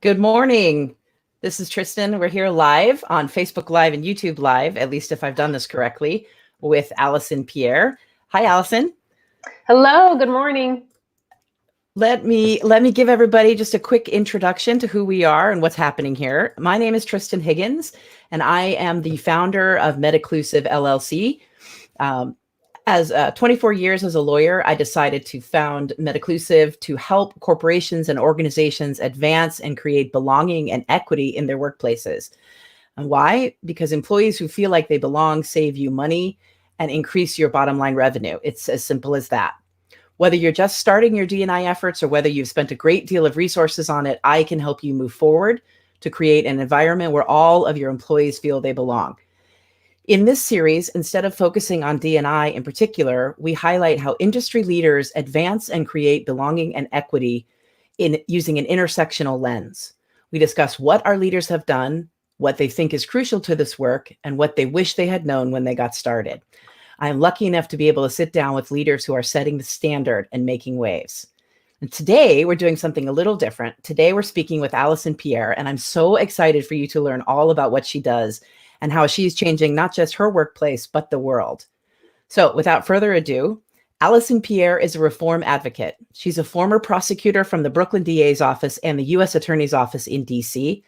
Good morning. This is Tristan. We're here live on Facebook Live and YouTube Live, at least if I've done this correctly, with Allison Pierre. Hi, Allison. Hello, good morning. Let me give everybody just a quick introduction to who we are and what's happening here. My name is Tristan Higgins, and I am the founder of Metaclusive LLC. As 24 years as a lawyer, I decided to found Metaclusive to help corporations and organizations advance and create belonging and equity in their workplaces. And why? Because employees who feel like they belong save you money and increase your bottom line revenue. It's as simple as that. Whether you're just starting your D&I efforts or whether you've spent a great deal of resources on it, I can help you move forward to create an environment where all of your employees feel they belong. In this series, instead of focusing on D&I in particular, we highlight how industry leaders advance and create belonging and equity in using an intersectional lens. We discuss what our leaders have done, what they think is crucial to this work, and what they wish they had known when they got started. I'm lucky enough to be able to sit down with leaders who are setting the standard and making waves. And today we're doing something a little different. Today we're speaking with Allison Pierre, and I'm so excited for you to learn all about what she does and how she's changing not just her workplace, but the world. So without further ado, Allison Pierre is a reform advocate. She's a former prosecutor from the Brooklyn DA's office and the U.S. Attorney's Office in D.C.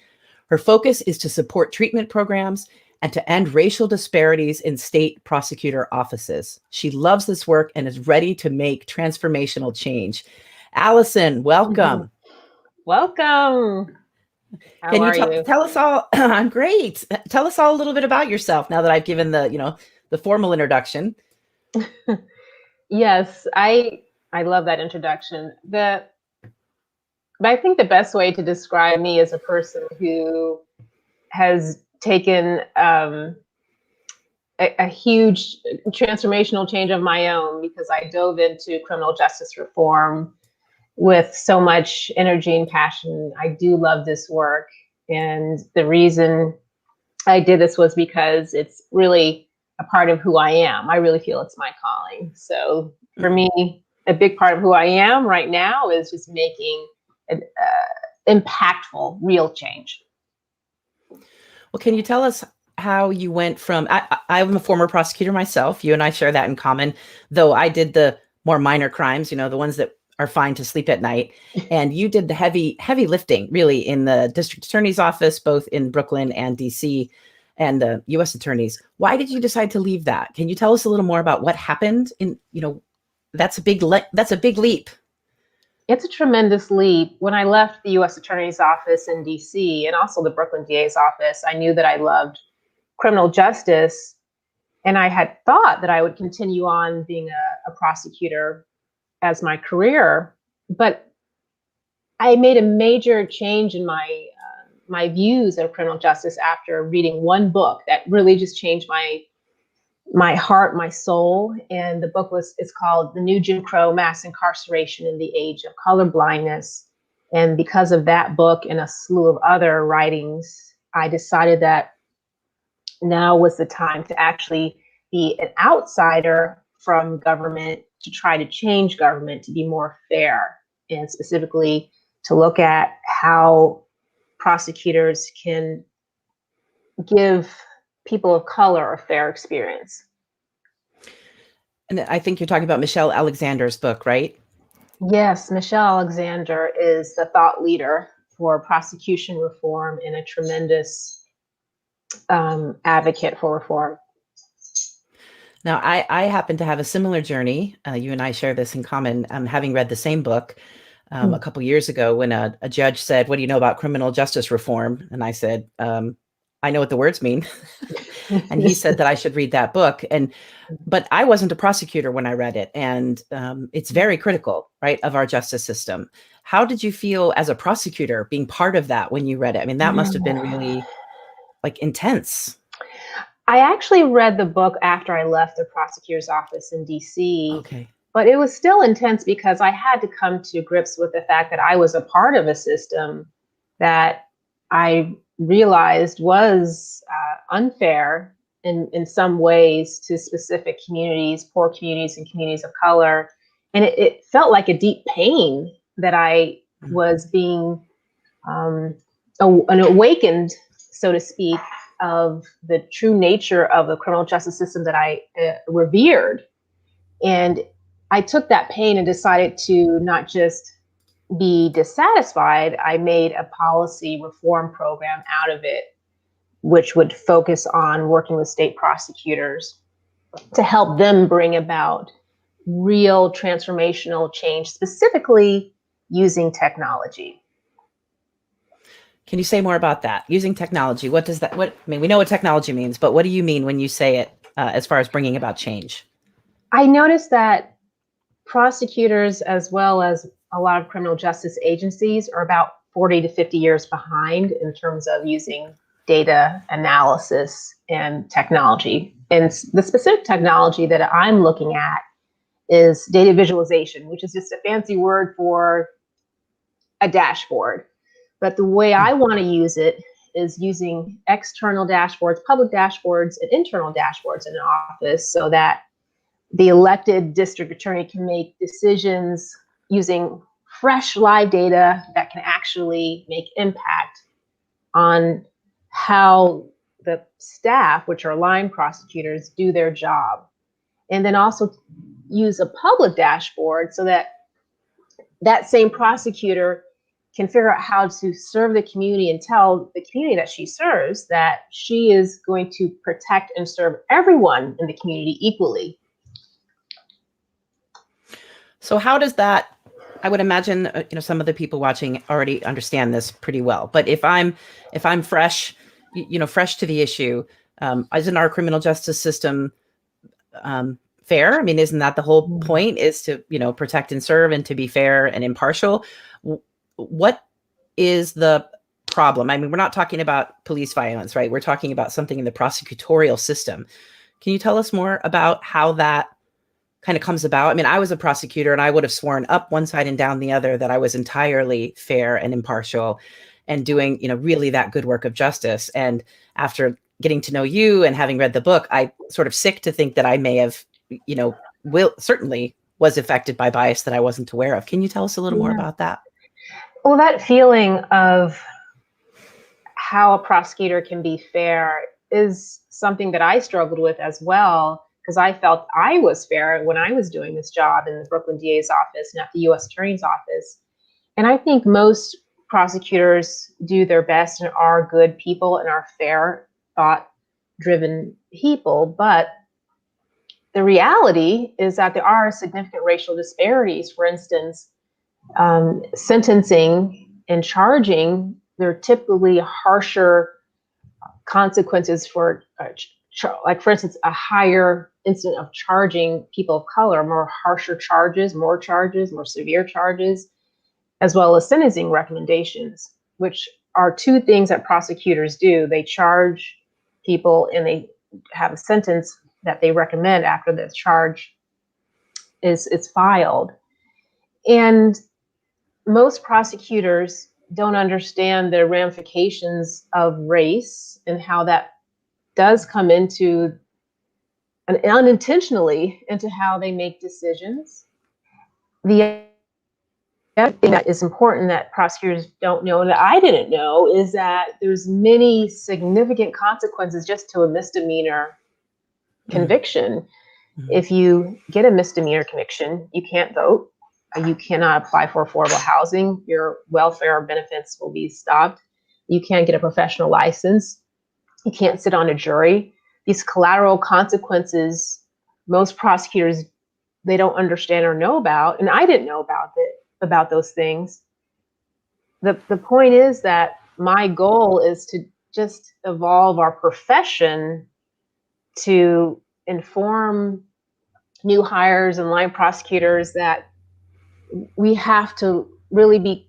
Her focus is to support treatment programs and to end racial disparities in state prosecutor offices. She loves this work and is ready to make transformational change. Allison, welcome. Welcome. Can you tell us all? I'm great. Tell us all a little bit about yourself now that I've given the formal introduction. Yes, I love that introduction. But I think the best way to describe me as a person who has taken a huge transformational change of my own, because I dove into criminal justice reform with so much energy and passion. I do love this work. And the reason I did this was because it's really a part of who I am. I really feel it's my calling. So for me, a big part of who I am right now is just making an impactful, real change. Well, can you tell us how you went from, I'm a former prosecutor myself. You and I share that in common, though I did the more minor crimes, the ones that are fine to sleep at night. And you did the heavy lifting really in the district attorney's office, both in Brooklyn and DC and the US attorneys. Why did you decide to leave that? Can you tell us a little more about what happened that's a big leap. It's a tremendous leap. When I left the US attorney's office in DC and also the Brooklyn DA's office, I knew that I loved criminal justice. And I had thought that I would continue on being a prosecutor as my career, but I made a major change in my my views of criminal justice after reading one book that really just changed my heart, my soul. And the book is called The New Jim Crow: Mass Incarceration in the Age of Colorblindness. And because of that book and a slew of other writings, I decided that now was the time to actually be an outsider from government, to try to change government to be more fair, and specifically to look at how prosecutors can give people of color a fair experience. And I think you're talking about Michelle Alexander's book, right? Yes, Michelle Alexander is the thought leader for prosecution reform and a tremendous advocate for reform. Now, I happen to have a similar journey. You and I share this in common, having read the same book a couple years ago when a judge said, "What do you know about criminal justice reform?" And I said, "I know what the words mean." And he said that I should read that book. But I wasn't a prosecutor when I read it. And it's very critical, right, of our justice system. How did you feel as a prosecutor being part of that when you read it? I mean, that must have been really intense. I actually read the book after I left the prosecutor's office in DC. Okay. But it was still intense because I had to come to grips with the fact that I was a part of a system that I realized was unfair in some ways to specific communities, poor communities and communities of color. And it felt like a deep pain that I was being an awakened, so to speak, of the true nature of the criminal justice system that I revered. And I took that pain and decided to not just be dissatisfied. I made a policy reform program out of it, which would focus on working with state prosecutors to help them bring about real transformational change, specifically using technology. Can you say more about that? Using technology, what does that, we know what technology means, but what do you mean when you say it as far as bringing about change? I noticed that prosecutors, as well as a lot of criminal justice agencies, are about 40 to 50 years behind in terms of using data analysis and technology. And the specific technology that I'm looking at is data visualization, which is just a fancy word for a dashboard. But the way I want to use it is using external dashboards, public dashboards, and internal dashboards in an office so that the elected district attorney can make decisions using fresh live data that can actually make impact on how the staff, which are line prosecutors, do their job. And then also use a public dashboard so that that same prosecutor can figure out how to serve the community and tell the community that she serves that she is going to protect and serve everyone in the community equally. So how does that, I would imagine, some of the people watching already understand this pretty well, but if I'm fresh, fresh to the issue, isn't our criminal justice system fair? I mean, isn't that the whole point, is to, protect and serve and to be fair and impartial? What is the problem? I mean, we're not talking about police violence, right? We're talking about something in the prosecutorial system. Can you tell us more about how that kind of comes about? I mean, I was a prosecutor and I would have sworn up one side and down the other that I was entirely fair and impartial and doing, really that good work of justice. And after getting to know you and having read the book, I sort of sick to think that I may have, certainly was affected by bias that I wasn't aware of. Can you tell us a little more about that? Well, that feeling of how a prosecutor can be fair is something that I struggled with as well, because I felt I was fair when I was doing this job in the Brooklyn DA's office and at the U.S. Attorney's office. And I think most prosecutors do their best and are good people and are fair, thought-driven people. But the reality is that there are significant racial disparities. For instance, sentencing and charging, there are typically harsher consequences for, like, for instance, a higher incident of charging people of color, more harsher charges, more severe charges, as well as sentencing recommendations, which are two things that prosecutors do. They charge people and they have a sentence that they recommend after the charge is filed. And most prosecutors don't understand the ramifications of race and how that does come into, and unintentionally, into how they make decisions. The other thing that is important that prosecutors don't know, and that I didn't know, is that there's many significant consequences just to a misdemeanor conviction. Mm-hmm. If you get a misdemeanor conviction, you can't vote. You cannot apply for affordable housing. Your welfare benefits will be stopped. You can't get a professional license. You can't sit on a jury. These collateral consequences, most prosecutors, they don't understand or know about, and I didn't know about those things. The point is that my goal is to just evolve our profession to inform new hires and line prosecutors that we have to really be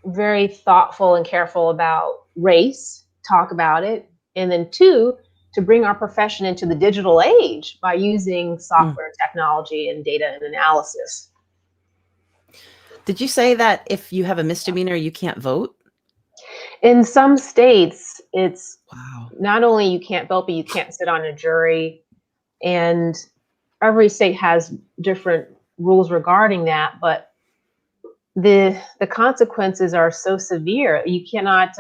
very thoughtful and careful about race, talk about it, and then two, to bring our profession into the digital age by using software technology and data and analysis. Did you say that if you have a misdemeanor, you can't vote? In some states, it's not only you can't vote, but you can't sit on a jury. And every state has different rules regarding that. But the consequences are so severe. You cannot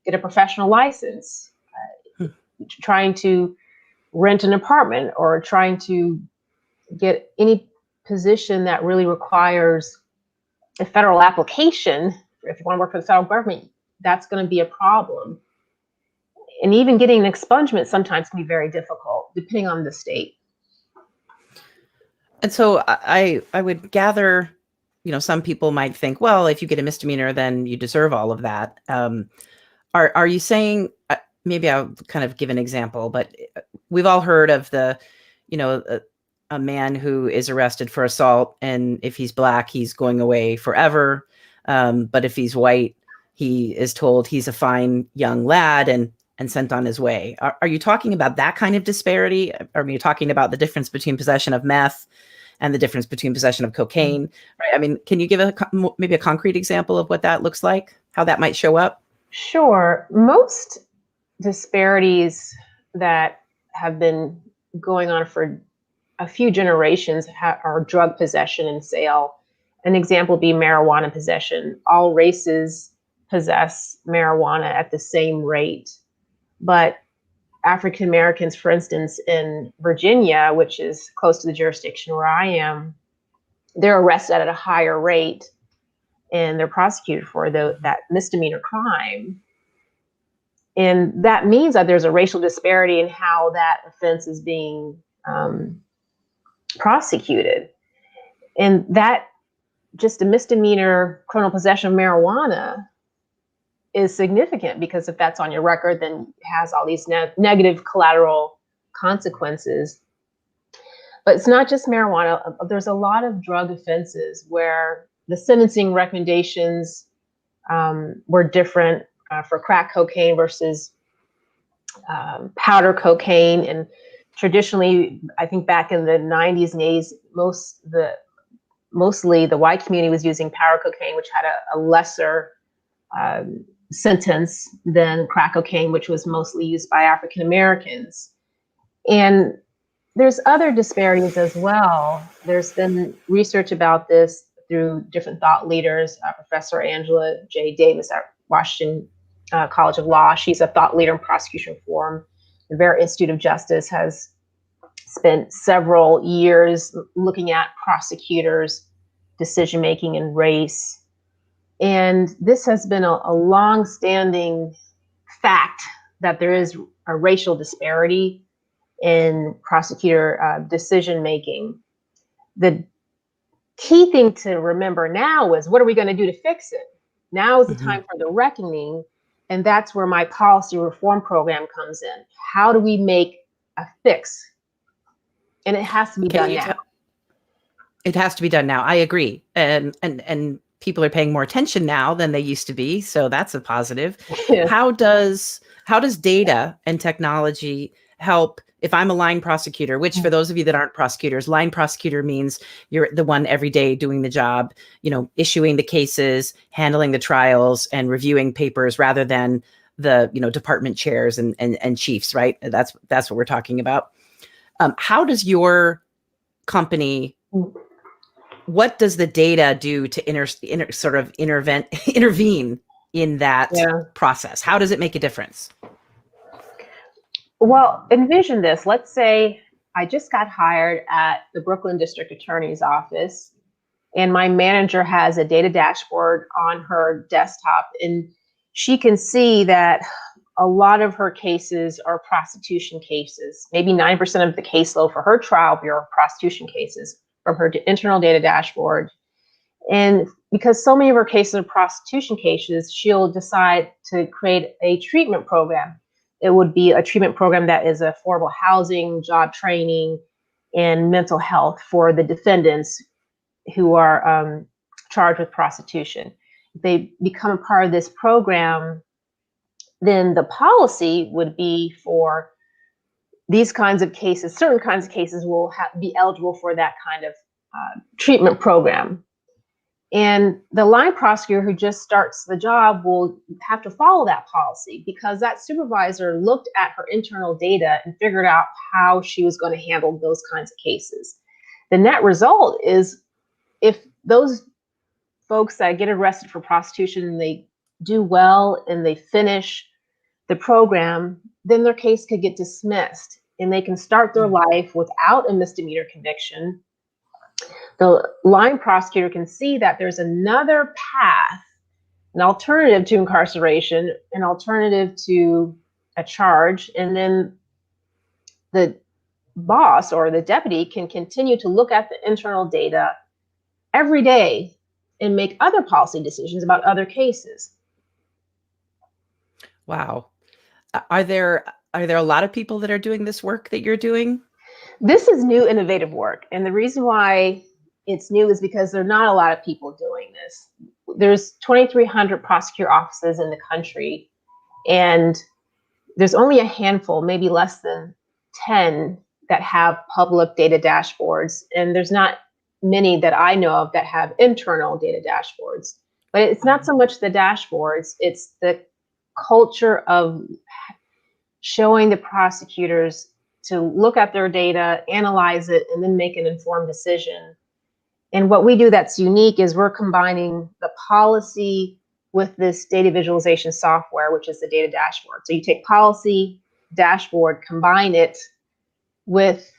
get a professional license. Trying to rent an apartment or trying to get any position that really requires a federal application, if you want to work for the federal government, that's going to be a problem. And even getting an expungement sometimes can be very difficult, depending on the state. And so I would gather, some people might think, well, if you get a misdemeanor, then you deserve all of that. Are you saying, maybe I'll kind of give an example, but we've all heard of a man who is arrested for assault, and if he's Black, he's going away forever. But if he's white, he is told he's a fine young lad and sent on his way. Are you talking about that kind of disparity? Or are you talking about the difference between possession of meth and the difference between possession of cocaine? Right? I mean, can you give maybe a concrete example of what that looks like, how that might show up? Sure. Most disparities that have been going on for a few generations are drug possession and sale. An example would be marijuana possession. All races possess marijuana at the same rate. But African Americans, for instance, in Virginia, which is close to the jurisdiction where I am, they're arrested at a higher rate and they're prosecuted for that misdemeanor crime. And that means that there's a racial disparity in how that offense is being prosecuted. And that just a misdemeanor criminal possession of marijuana is significant, because if that's on your record, then it has all these negative collateral consequences. But it's not just marijuana. There's a lot of drug offenses where the sentencing recommendations were different for crack cocaine versus powder cocaine. And traditionally, I think back in the 90s and 80s, mostly the white community was using powder cocaine, which had a lesser sentence than crack cocaine, which was mostly used by African Americans. And there's other disparities as well. There's been research about this through different thought leaders. Professor Angela J. Davis at Washington College of Law, she's a thought leader in prosecution reform. The Vera Institute of Justice has spent several years looking at prosecutors' decision-making and race. And this has been a long-standing fact that there is a racial disparity in prosecutor decision-making. The key thing to remember now is, what are we going to do to fix it? Now is the time for the reckoning. And that's where my policy reform program comes in. How do we make a fix? And it has to be done now. It has to be done now. I agree. And people are paying more attention now than they used to be. So that's a positive. Yeah. How does data and technology help? If I'm a line prosecutor, which for those of you that aren't prosecutors, line prosecutor means you're the one every day doing the job, issuing the cases, handling the trials, and reviewing papers, rather than the, department chairs and chiefs, right? That's what we're talking about. How does your company, what does the data do to intervene in that process? How does it make a difference? Well, envision this. Let's say I just got hired at the Brooklyn District Attorney's Office, and my manager has a data dashboard on her desktop, and she can see that a lot of her cases are prostitution cases. Maybe 9% of the caseload for her trial bureau are prostitution cases from her internal data dashboard. And because so many of her cases are prostitution cases, she'll decide to create a treatment program. It would be a treatment program that is affordable housing, job training, and mental health for the defendants who are charged with prostitution. If they become a part of this program, then the policy would be for these kinds of cases, certain kinds of cases will be eligible for that kind of treatment program. And the line prosecutor who just starts the job will have to follow that policy, because that supervisor looked at her internal data and figured out how she was going to handle those kinds of cases. The net result is, if those folks that get arrested for prostitution and they do well and they finish the program, then their case could get dismissed and they can start their life without a misdemeanor conviction. The line prosecutor can see that there's another path, an alternative to incarceration, an alternative to a charge, and then the boss or the deputy can continue to look at the internal data every day and make other policy decisions about other cases. Wow. Are there a lot of people that are doing this work that you're doing? This is new, innovative work. And the reason why it's new is because there are not a lot of people doing this. There's 2,300 prosecutor offices in the country, and there's only a handful, maybe less than 10, that have public data dashboards. And there's not many that I know of that have internal data dashboards. But it's not so much the dashboards, it's the culture of showing the prosecutors to look at their data, analyze it, and then make an informed decision. And what we do that's unique is we're combining the policy with this data visualization software, which is the data dashboard. So you take policy, dashboard, combine it with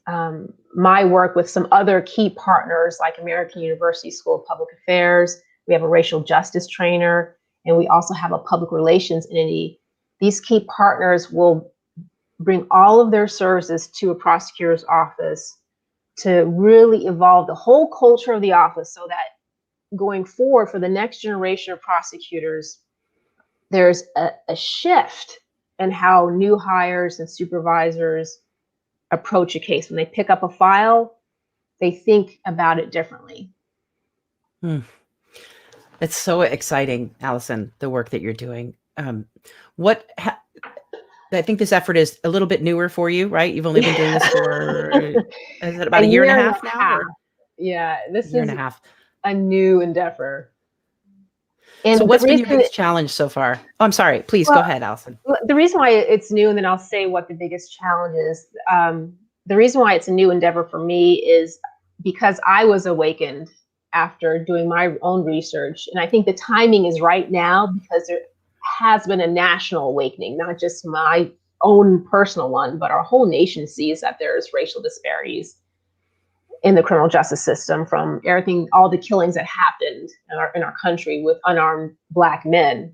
my work with some other key partners like American University School of Public Affairs. We have a racial justice trainer, and we also have a public relations entity. These key partners will bring all of their services to a prosecutor's office to really evolve the whole culture of the office so that going forward for the next generation of prosecutors, there's a shift in how new hires and supervisors approach a case. When they pick up a file, they think about it differently. It's so exciting, Allison, the work that you're doing. I think this effort is a little bit newer for you, right? You've only been doing this for, is it about a year and a half now? Yeah, this is a new endeavor. And so what's been your biggest challenge so far? Oh, I'm sorry. Please go ahead, Allison. The reason why it's new, and then I'll say what the biggest challenge is. The reason why it's a new endeavor for me is because I was awakened after doing my own research. And I think the timing is right now because there has been a national awakening, not just my own personal one, but our whole nation sees that there's racial disparities in the criminal justice system, from everything, all the killings that happened in our country with unarmed Black men.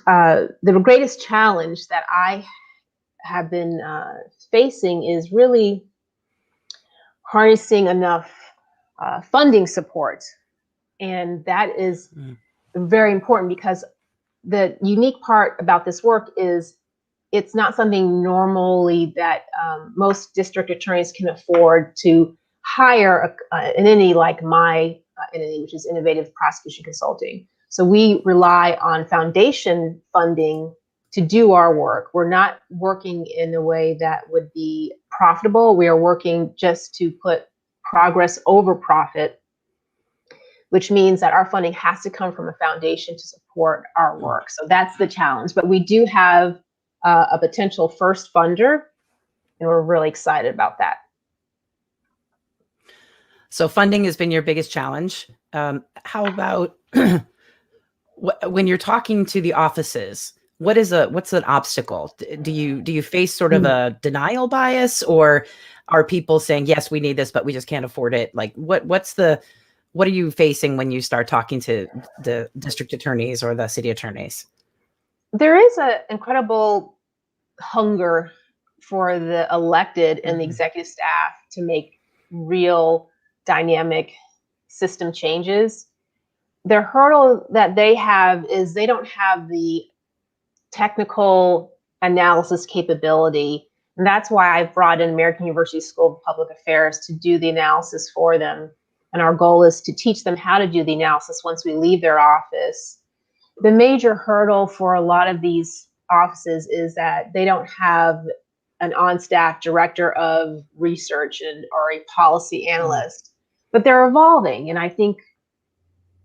The greatest challenge that I have been facing is really harnessing enough funding support. And that is very important because the unique part about this work is it's not something normally that most district attorneys can afford to hire an entity like my entity, which is Innovative Prosecution Consulting. So we rely on foundation funding to do our work. We're not working in a way that would be profitable. We are working just to put progress over profit, which means that our funding has to come from a foundation to support our work. So that's the challenge. But we do have a potential first funder, and we're really excited about that. So funding has been your biggest challenge. How about when you're talking to the offices? What's an obstacle? Do you face sort of a denial bias, or are people saying, yes, we need this, but we just can't afford it? Like what are you facing when you start talking to the district attorneys or the city attorneys? There is an incredible hunger for the elected and the executive staff to make real dynamic system changes. The hurdle that they have is they don't have the technical analysis capability. And that's why I've brought in American University School of Public Affairs to do the analysis for them. And our goal is to teach them how to do the analysis once we leave their office. The major hurdle for a lot of these offices is that they don't have an on-staff director of research or a policy analyst, but they're evolving. And I think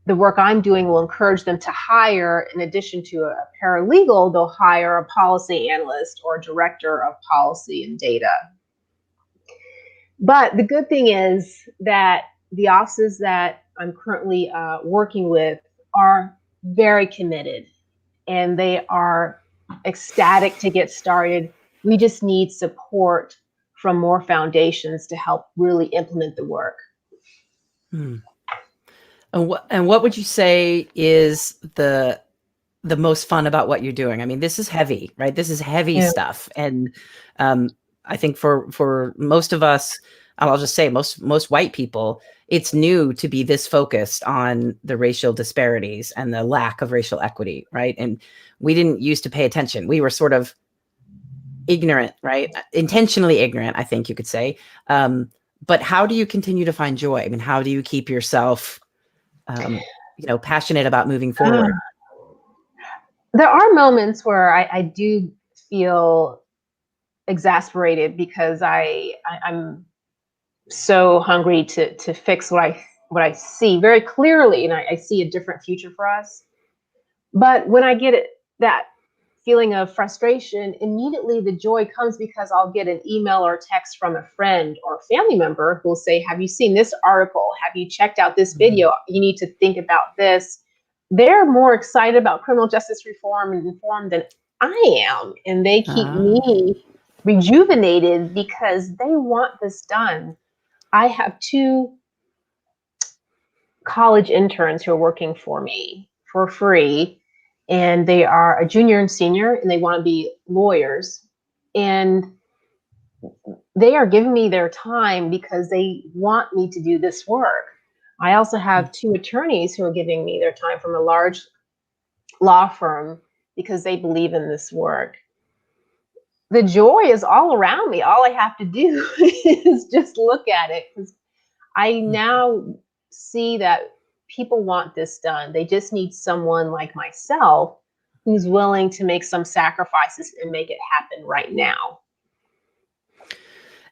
the work I'm doing will encourage them to hire, in addition to a paralegal, they'll hire a policy analyst or director of policy and data. But the good thing is that the offices that I'm currently working with are very committed, and they are ecstatic to get started. We just need support from more foundations to help really implement the work. Hmm. And what would you say is the most fun about what you're doing? I mean, this is heavy, right? This is heavy stuff. And I think for most of us, I'll just say most white people, it's new to be this focused on the racial disparities and the lack of racial equity, right? And we didn't used to pay attention. We were sort of ignorant, right? Intentionally ignorant, I think you could say. But how do you continue to find joy? I mean, how do you keep yourself passionate about moving forward? There are moments where I do feel exasperated because I'm so hungry to fix what I see very clearly, and I see a different future for us. But when I get that feeling of frustration, immediately the joy comes because I'll get an email or text from a friend or a family member who will say, have you seen this article? Have you checked out this video? You need to think about this. They're more excited about criminal justice reform and reform than I am. And they keep me rejuvenated because they want this done. I have 2 college interns who are working for me for free, and they are a junior and senior, and they want to be lawyers. And they are giving me their time because they want me to do this work. I also have 2 attorneys who are giving me their time from a large law firm because they believe in this work. The joy is all around me. All I have to do is just look at it, because I now see that people want this done. They just need someone like myself who's willing to make some sacrifices and make it happen right now.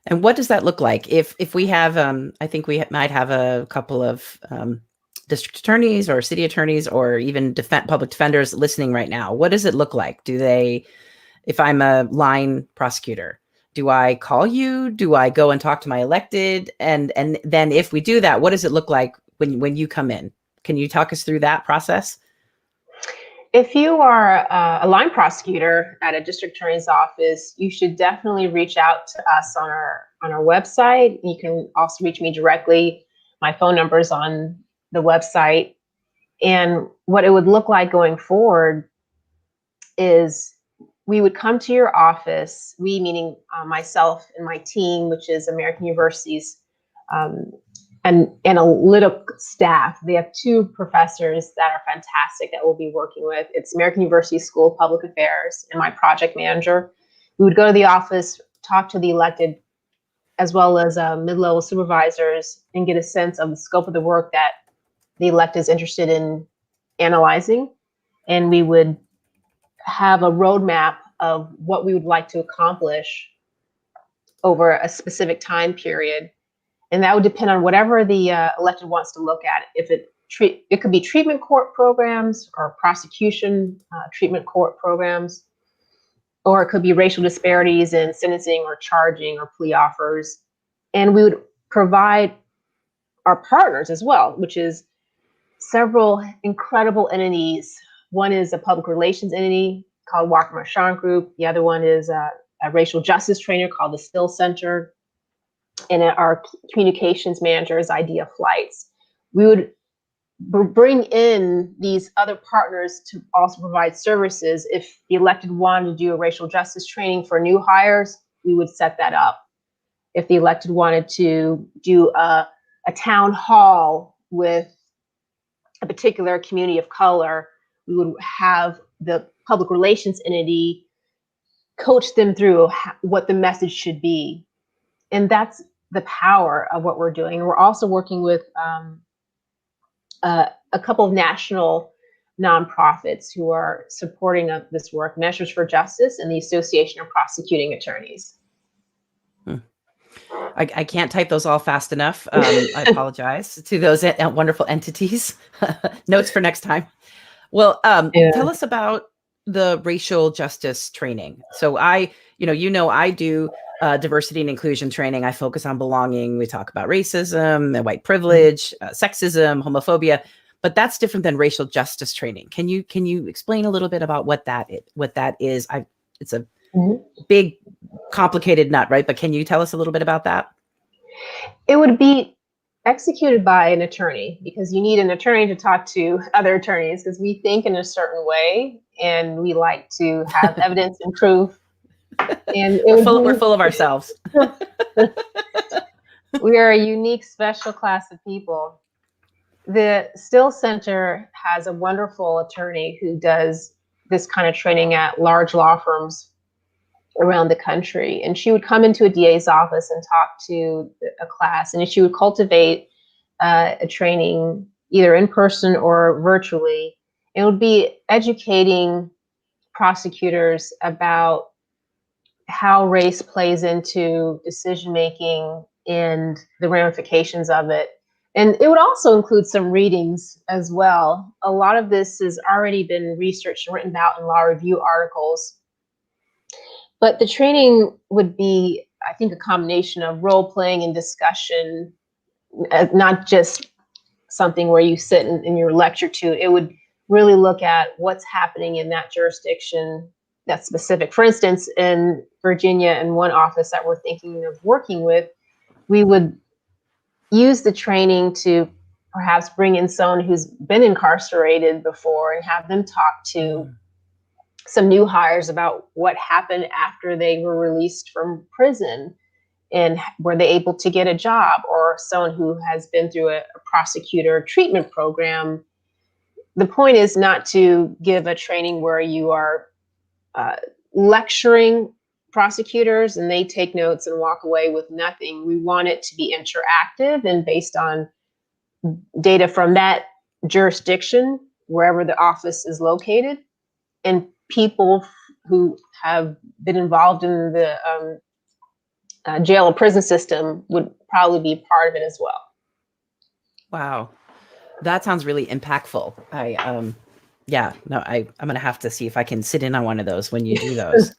And what does that look like? If we have, I think we might have a couple of district attorneys or city attorneys or even public defenders listening right now. What does it look like? If I'm a line prosecutor, do I call you? Do I go and talk to my elected? And then if we do that, what does it look like when you come in? Can you talk us through that process? If you are a line prosecutor at a district attorney's office, you should definitely reach out to us on our website. You can also reach me directly. My phone number is on the website. And what it would look like going forward is we would come to your office, we meaning myself and my team, which is American University's and analytic staff. They have 2 professors that are fantastic that we'll be working with. It's American University School of Public Affairs and my project manager. We would go to the office, talk to the elected, as well as mid-level supervisors, and get a sense of the scope of the work that the elected is interested in analyzing. And we would have a roadmap of what we would like to accomplish over a specific time period. And that would depend on whatever the elected wants to look at. If it could be treatment court programs or prosecution treatment court programs, or it could be racial disparities in sentencing or charging or plea offers. And we would provide our partners as well, which is several incredible entities. One is a public relations entity called Walker Marchand Group. The other one is a racial justice trainer called the Still Center. And our communications manager is Idea Flights. We would bring in these other partners to also provide services. If the elected wanted to do a racial justice training for new hires, we would set that up. If the elected wanted to do a town hall with a particular community of color, we would have the public relations entity coach them through what the message should be. And that's the power of what we're doing. We're also working with a couple of national nonprofits who are supporting this work, Measures for Justice and the Association of Prosecuting Attorneys. I can't type those all fast enough. I apologize to those wonderful entities. Notes for next time. Well, tell us about the racial justice training. So I do diversity and inclusion training. I focus on belonging. We talk about racism and white privilege, sexism, homophobia, but that's different than racial justice training. Can you explain a little bit about what that is? It's a big, complicated nut, right? But can you tell us a little bit about that? It would be executed by an attorney, because you need an attorney to talk to other attorneys, because we think in a certain way and we like to have evidence and proof. And we're full of ourselves. We are a unique, special class of people. The Still Center has a wonderful attorney who does this kind of training at large law firms around the country. And she would come into a DA's office and talk to a class, and she would cultivate a training either in person or virtually. It would be educating prosecutors about how race plays into decision making and the ramifications of it. And it would also include some readings as well. A lot of this has already been researched and written about in law review articles. But the training would be, I think, a combination of role playing and discussion, not just something where you sit and you're lectured to. It would really look at what's happening in that jurisdiction that's specific. For instance, in Virginia, in one office that we're thinking of working with, we would use the training to perhaps bring in someone who's been incarcerated before and have them talk to some new hires about what happened after they were released from prison, and were they able to get a job, or someone who has been through a prosecutor treatment program. The point is not to give a training where you are lecturing prosecutors and they take notes and walk away with nothing. We want it to be interactive and based on data from that jurisdiction, wherever the office is located, and people who have been involved in the jail and prison system would probably be part of it as well. Wow, that sounds really impactful. I'm going to have to see if I can sit in on one of those when you do those.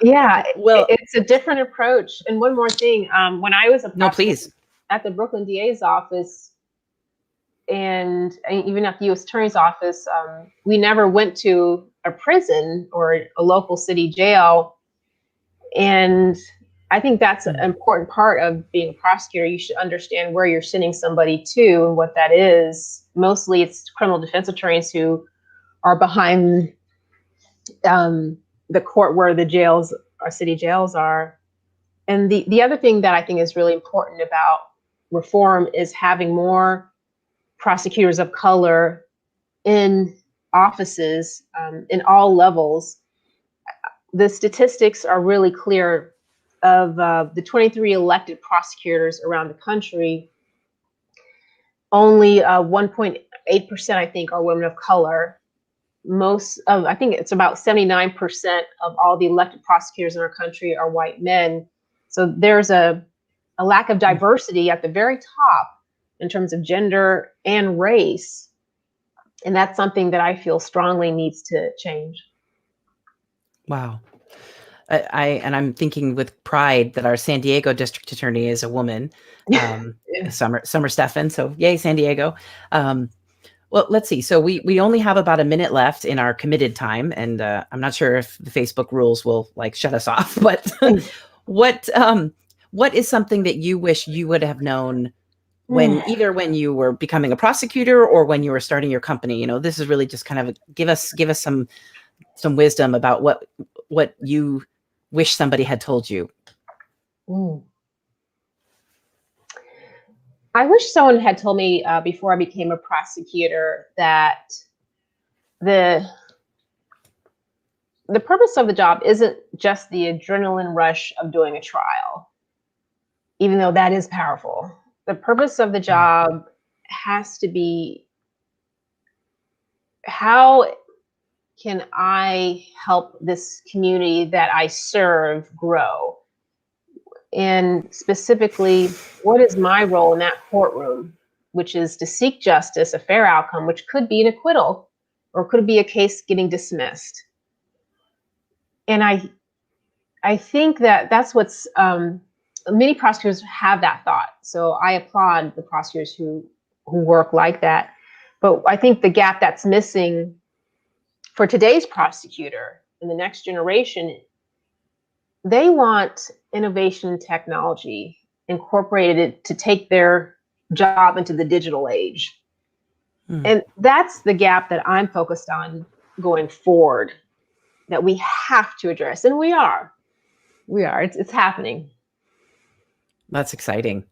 Yeah, well, it's a different approach. And one more thing, when I was please, at the Brooklyn DA's office and even at the U.S. Attorney's office, we never went to a prison or a local city jail. And I think that's an important part of being a prosecutor. You should understand where you're sending somebody to and what that is. Mostly it's criminal defense attorneys who are behind the court where the jails or city jails are. And the other thing that I think is really important about reform is having more prosecutors of color in offices in all levels. The statistics are really clear. Of the 23 elected prosecutors around the country, only 1.8%, I think, are women of color. I think it's about 79% of all the elected prosecutors in our country are white men. So there's a lack of diversity at the very top in terms of gender and race. And that's something that I feel strongly needs to change. Wow. I'm thinking with pride that our San Diego district attorney is a woman, Summer Steffen. So yay, San Diego. Well, let's see. So we only have about a minute left in our committed time, and I'm not sure if the Facebook rules will shut us off. But what is something that you wish you would have known when when you were becoming a prosecutor or when you were starting your company? This is really just kind of give us some wisdom about what you wish somebody had told you. I wish someone had told me before I became a prosecutor that the purpose of the job isn't just the adrenaline rush of doing a trial, even though that is powerful. The purpose of the job has to be, how can I help this community that I serve grow? And specifically, what is my role in that courtroom, which is to seek justice, a fair outcome, which could be an acquittal, or could it be a case getting dismissed? And I think that that's what's many prosecutors have that thought. So I applaud the prosecutors who work like that. But I think the gap that's missing for today's prosecutor and the next generation, they want innovation and technology incorporated to take their job into the digital age. And that's the gap that I'm focused on going forward, that we have to address. And we are. It's happening. That's exciting.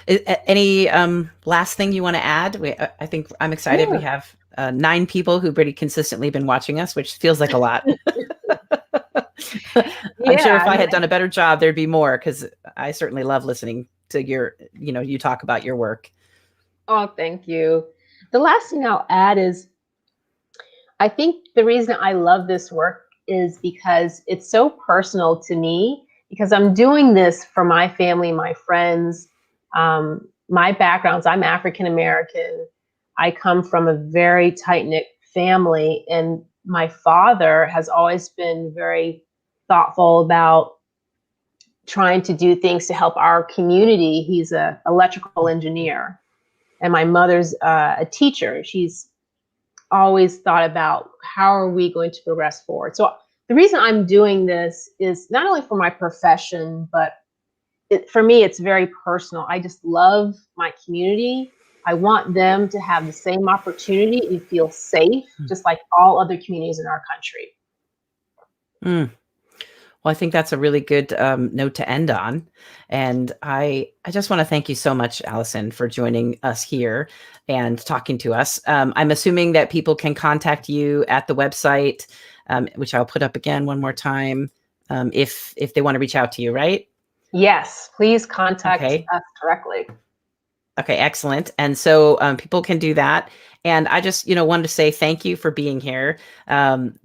Any last thing you want to add? I think I'm excited. Yeah. We have 9 people who've pretty consistently been watching us, which feels like a lot. I'm sure if I had done a better job, there'd be more, because I certainly love listening to you talk about your work. Oh, thank you. The last thing I'll add is, I think the reason I love this work is because it's so personal to me, because I'm doing this for my family, my friends, my backgrounds. I'm African American. I come from a very tight-knit family, and my father has always been very thoughtful about trying to do things to help our community. He's an electrical engineer, and my mother's a teacher. She's always thought about how are we going to progress forward. So the reason I'm doing this is not only for my profession, but for me, it's very personal. I just love my community. I want them to have the same opportunity and feel safe, just like all other communities in our country. Well, I think that's a really good note to end on. And I just want to thank you so much, Allison, for joining us here and talking to us. I'm assuming that people can contact you at the website, which I'll put up again one more time, if they want to reach out to you, right? Yes, please contact us directly. Okay, excellent. And so people can do that. And I just, wanted to say thank you for being here.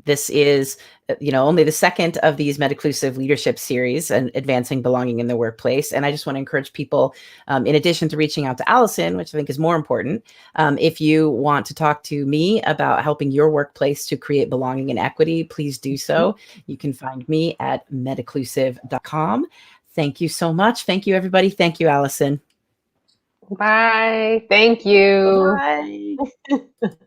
This is, only the second of these Metaclusive leadership series and advancing belonging in the workplace. And I just want to encourage people, in addition to reaching out to Allison, which I think is more important, if you want to talk to me about helping your workplace to create belonging and equity, please do so. You can find me at metaclusive.com. Thank you so much. Thank you, everybody. Thank you, Allison. Bye. Thank you. Bye.